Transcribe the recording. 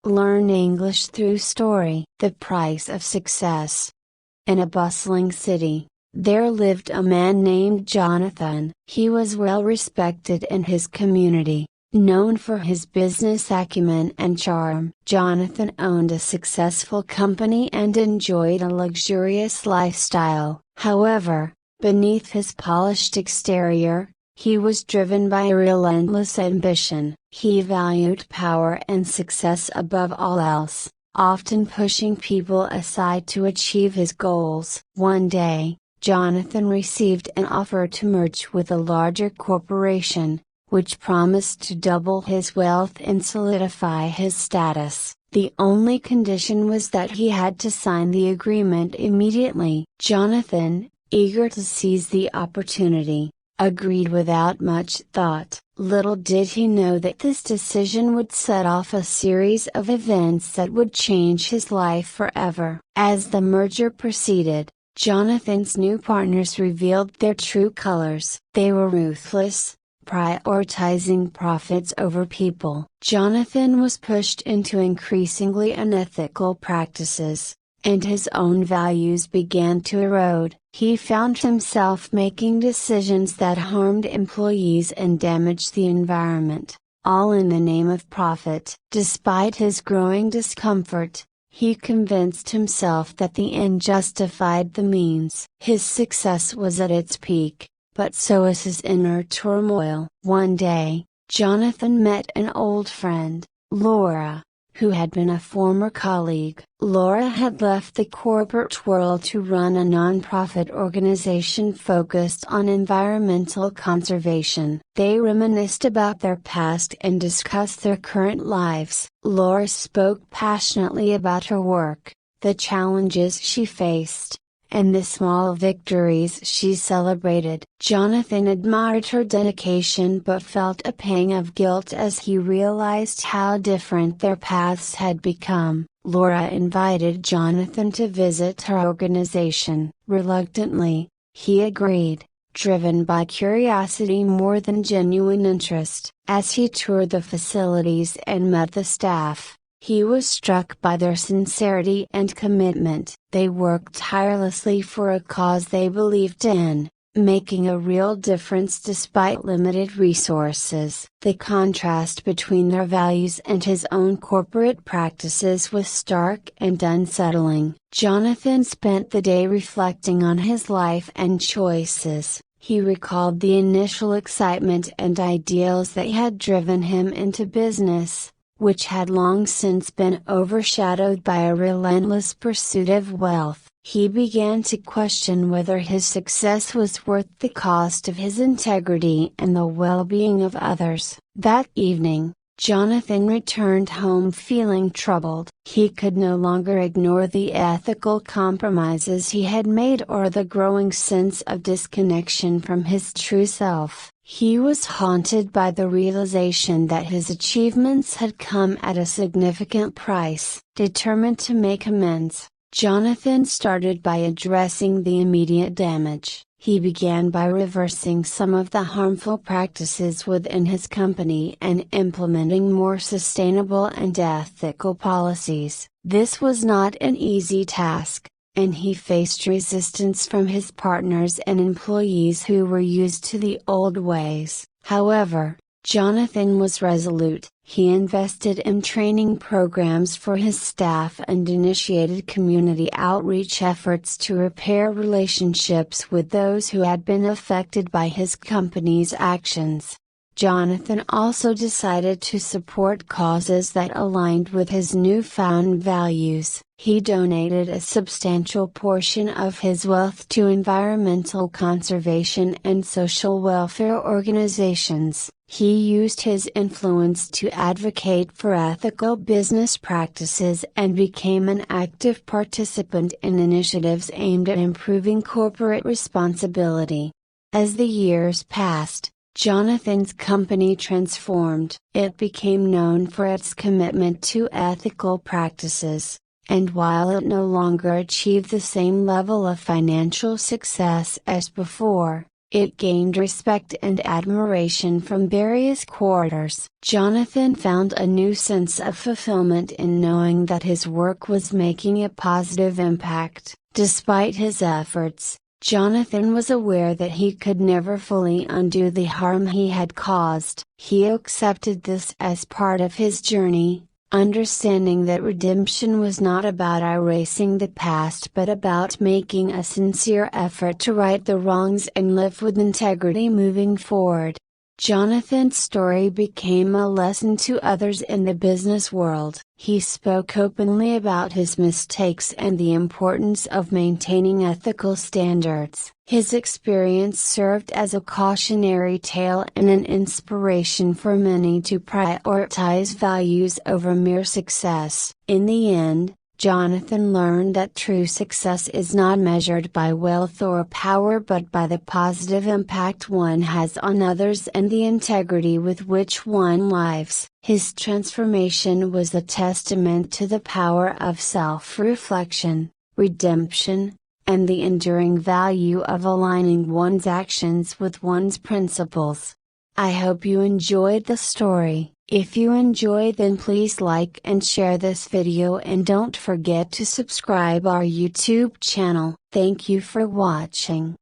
Learn English through story. The price of success. In a bustling city, there lived a man named Jonathan. He was well respected in his community, known for his business acumen and charm. Jonathan owned a successful company and enjoyed a luxurious lifestyle. However, beneath his polished exterior, he was driven by a relentless ambition. He valued power and success above all else, often pushing people aside to achieve his goals. One day, Jonathan received an offer to merge with a larger corporation, which promised to double his wealth and solidify his status. The only condition was that he had to sign the agreement immediately. Jonathan, eager to seize the opportunity, agreed without much thought. Little did he know that this decision would set off a series of events that would change his life forever. As the merger proceeded, Jonathan's new partners revealed their true colors. They were ruthless, prioritizing profits over people. Jonathan was pushed into increasingly unethical practices, and his own values began to erode. He found himself making decisions that harmed employees and damaged the environment, all in the name of profit. Despite his growing discomfort, he convinced himself that the end justified the means. His success was at its peak, but so was his inner turmoil. One day, Jonathan met an old friend, Laura, who had been a former colleague. Laura had left the corporate world to run a non-profit organization focused on environmental conservation. They reminisced about their past and discussed their current lives. Laura spoke passionately about her work, the challenges she faced, and the small victories she celebrated. Jonathan admired her dedication but felt a pang of guilt as he realized how different their paths had become. Laura invited Jonathan to visit her organization. Reluctantly, he agreed, driven by curiosity more than genuine interest. As he toured the facilities and met the staff, he was struck by their sincerity and commitment. They worked tirelessly for a cause they believed in, making a real difference despite limited resources. The contrast between their values and his own corporate practices was stark and unsettling. Jonathan spent the day reflecting on his life and choices. He recalled the initial excitement and ideals that had driven him into business, which had long since been overshadowed by a relentless pursuit of wealth. He began to question whether his success was worth the cost of his integrity and the well-being of others. That evening, Jonathan returned home feeling troubled. He could no longer ignore the ethical compromises he had made or the growing sense of disconnection from his true self. He was haunted by the realization that his achievements had come at a significant price. Determined to make amends, Jonathan started by addressing the immediate damage. He began by reversing some of the harmful practices within his company and implementing more sustainable and ethical policies. This was not an easy task, and he faced resistance from his partners and employees who were used to the old ways. However, Jonathan was resolute. He invested in training programs for his staff and initiated community outreach efforts to repair relationships with those who had been affected by his company's actions. Jonathan also decided to support causes that aligned with his newfound values. He donated a substantial portion of his wealth to environmental conservation and social welfare organizations. He used his influence to advocate for ethical business practices and became an active participant in initiatives aimed at improving corporate responsibility. As the years passed, Jonathan's company transformed. It became known for its commitment to ethical practices, and while it no longer achieved the same level of financial success as before, It gained respect and admiration from various quarters. Jonathan found a new sense of fulfillment in knowing that his work was making a positive impact. Despite his efforts, Jonathan was aware that he could never fully undo the harm he had caused. He accepted this as part of his journey, understanding that redemption was not about erasing the past but about making a sincere effort to right the wrongs and live with integrity moving forward. Jonathan's story became a lesson to others in the business world. He spoke openly about his mistakes and the importance of maintaining ethical standards. His experience served as a cautionary tale and an inspiration for many to prioritize values over mere success. In the end, Jonathan learned that true success is not measured by wealth or power but by the positive impact one has on others and the integrity with which one lives. His transformation was a testament to the power of self-reflection, redemption, and the enduring value of aligning one's actions with one's principles. I hope you enjoyed the story. If you enjoyed, then please like and share this video and don't forget to subscribe our YouTube channel. Thank you for watching.